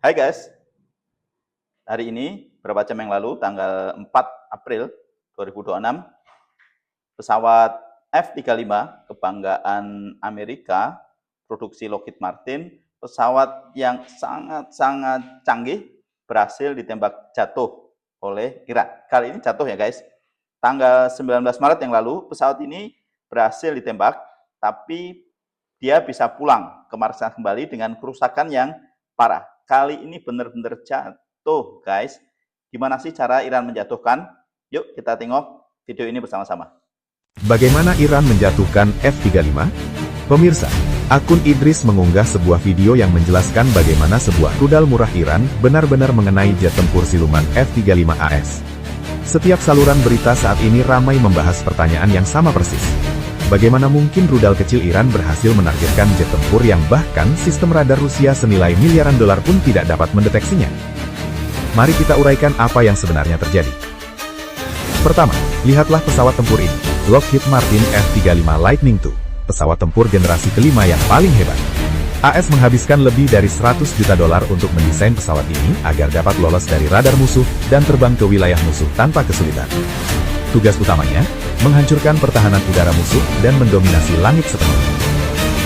Hai guys, hari ini beberapa jam yang lalu, tanggal 4 April 2026, pesawat F-35 kebanggaan Amerika, produksi Lockheed Martin, pesawat yang sangat-sangat canggih, berhasil ditembak jatuh oleh Iran. Kali ini jatuh ya guys. Tanggal 19 Maret yang lalu, pesawat ini berhasil ditembak, tapi dia bisa pulang ke markas kembali dengan kerusakan yang parah. Kali ini benar-benar jatuh, guys. Gimana sih cara Iran menjatuhkan? Yuk kita tengok video ini bersama-sama. Bagaimana Iran menjatuhkan F-35? Pemirsa, akun Idris mengunggah sebuah video yang menjelaskan bagaimana sebuah rudal murah Iran benar-benar mengenai jet tempur siluman F-35AS. Setiap saluran berita saat ini ramai membahas pertanyaan yang sama persis. Bagaimana mungkin rudal kecil Iran berhasil menargetkan jet tempur yang bahkan sistem radar Rusia senilai miliaran dolar pun tidak dapat mendeteksinya? Mari kita uraikan apa yang sebenarnya terjadi. Pertama, lihatlah pesawat tempur ini, Lockheed Martin F-35 Lightning II, pesawat tempur generasi kelima yang paling hebat. AS menghabiskan lebih dari 100 juta dolar untuk mendesain pesawat ini agar dapat lolos dari radar musuh dan terbang ke wilayah musuh tanpa kesulitan. Tugas utamanya, menghancurkan pertahanan udara musuh dan mendominasi langit sepenuhnya.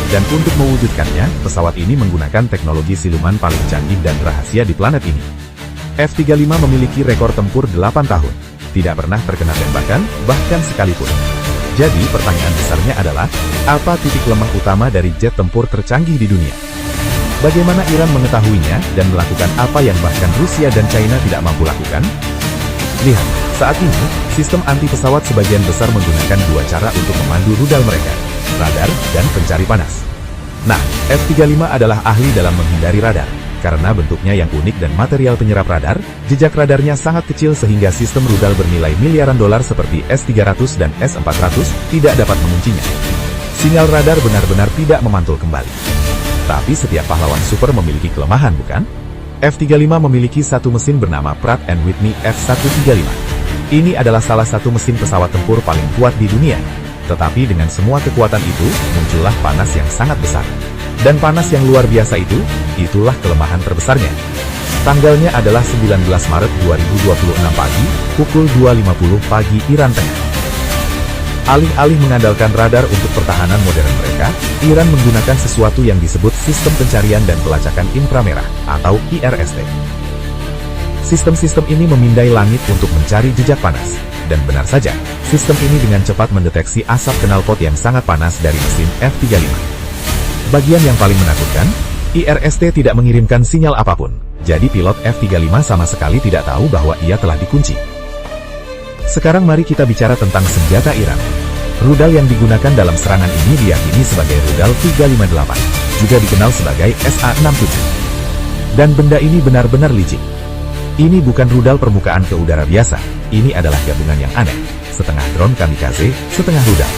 Dan untuk mewujudkannya, pesawat ini menggunakan teknologi siluman paling canggih dan rahasia di planet ini. F-35 memiliki rekor tempur 8 tahun, tidak pernah terkena tembakan, bahkan sekalipun. Jadi pertanyaan besarnya adalah, apa titik lemah utama dari jet tempur tercanggih di dunia? Bagaimana Iran mengetahuinya dan melakukan apa yang bahkan Rusia dan China tidak mampu lakukan? Lihat, saat ini, sistem anti-pesawat sebagian besar menggunakan dua cara untuk memandu rudal mereka, radar dan pencari panas. Nah, F-35 adalah ahli dalam menghindari radar. Karena bentuknya yang unik dan material penyerap radar, jejak radarnya sangat kecil sehingga sistem rudal bernilai miliaran dolar seperti S-300 dan S-400 tidak dapat menguncinya. Sinyal radar benar-benar tidak memantul kembali. Tapi setiap pahlawan super memiliki kelemahan, bukan? F-35 memiliki satu mesin bernama Pratt & Whitney F-135. Ini adalah salah satu mesin pesawat tempur paling kuat di dunia. Tetapi dengan semua kekuatan itu, muncullah panas yang sangat besar. Dan panas yang luar biasa itu, itulah kelemahan terbesarnya. Tanggalnya adalah 19 Maret 2026 pagi, pukul 2.50 pagi Iran Tengah. Alih-alih mengandalkan radar untuk pertahanan modern mereka, Iran menggunakan sesuatu yang disebut Sistem Pencarian dan Pelacakan Inframerah, atau IRST. Sistem-sistem ini memindai langit untuk mencari jejak panas. Dan benar saja, sistem ini dengan cepat mendeteksi asap knalpot yang sangat panas dari mesin F-35. Bagian yang paling menakutkan, IRST tidak mengirimkan sinyal apapun, jadi pilot F-35 sama sekali tidak tahu bahwa ia telah dikunci. Sekarang mari kita bicara tentang senjata Iran. Rudal yang digunakan dalam serangan ini diyakini sebagai rudal 358, juga dikenal sebagai SA-67. Dan benda ini benar-benar licik. Ini bukan rudal permukaan ke udara biasa, ini adalah gabungan yang aneh, setengah drone kamikaze, setengah rudal.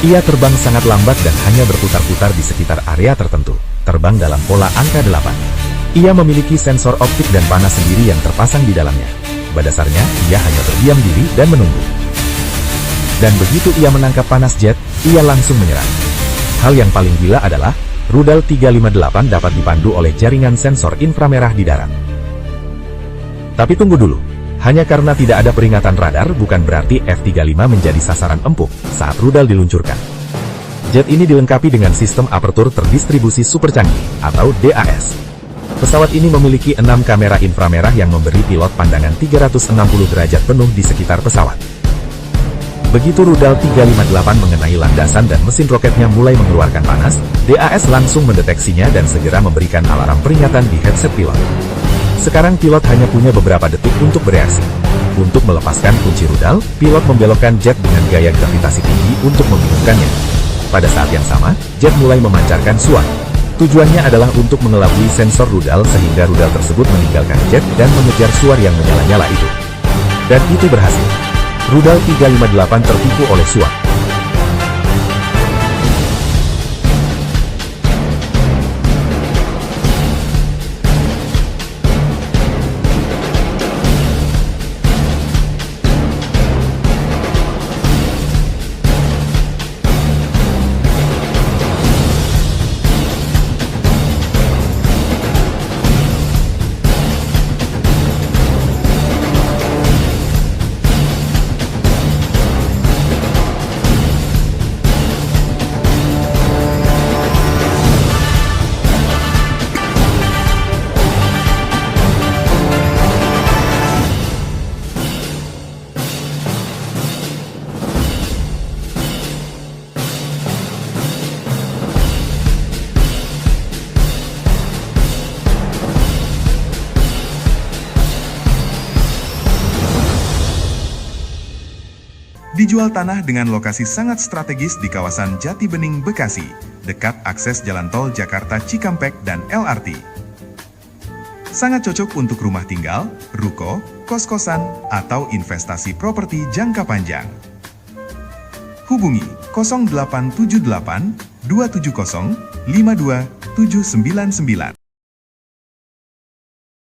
Ia terbang sangat lambat dan hanya berputar-putar di sekitar area tertentu, terbang dalam pola angka 8. Ia memiliki sensor optik dan panas sendiri yang terpasang di dalamnya. Pada dasarnya, ia hanya berdiam diri dan menunggu. Dan begitu ia menangkap panas jet, ia langsung menyerang. Hal yang paling gila adalah, rudal 358 dapat dipandu oleh jaringan sensor inframerah di darat. Tapi tunggu dulu. Hanya karena tidak ada peringatan radar bukan berarti F-35 menjadi sasaran empuk saat rudal diluncurkan. Jet ini dilengkapi dengan sistem apertur terdistribusi super canggih, atau DAS. Pesawat ini memiliki 6 kamera inframerah yang memberi pilot pandangan 360 derajat penuh di sekitar pesawat. Begitu rudal 358 mengenai landasan dan mesin roketnya mulai mengeluarkan panas, DAS langsung mendeteksinya dan segera memberikan alarm peringatan di headset pilot. Sekarang pilot hanya punya beberapa detik untuk bereaksi. Untuk melepaskan kunci rudal, pilot membelokkan jet dengan gaya gravitasi tinggi untuk membingungkannya. Pada saat yang sama, jet mulai memancarkan suar. Tujuannya adalah untuk mengelabui sensor rudal sehingga rudal tersebut meninggalkan jet dan mengejar suar yang menyala-nyala itu. Dan itu berhasil. Rudal 358 tertipu oleh suar. Dijual tanah dengan lokasi sangat strategis di kawasan Jati Bening, Bekasi, dekat akses jalan tol Jakarta Cikampek dan LRT. Sangat cocok untuk rumah tinggal, ruko, kos-kosan, atau investasi properti jangka panjang. Hubungi 0878 270 52799.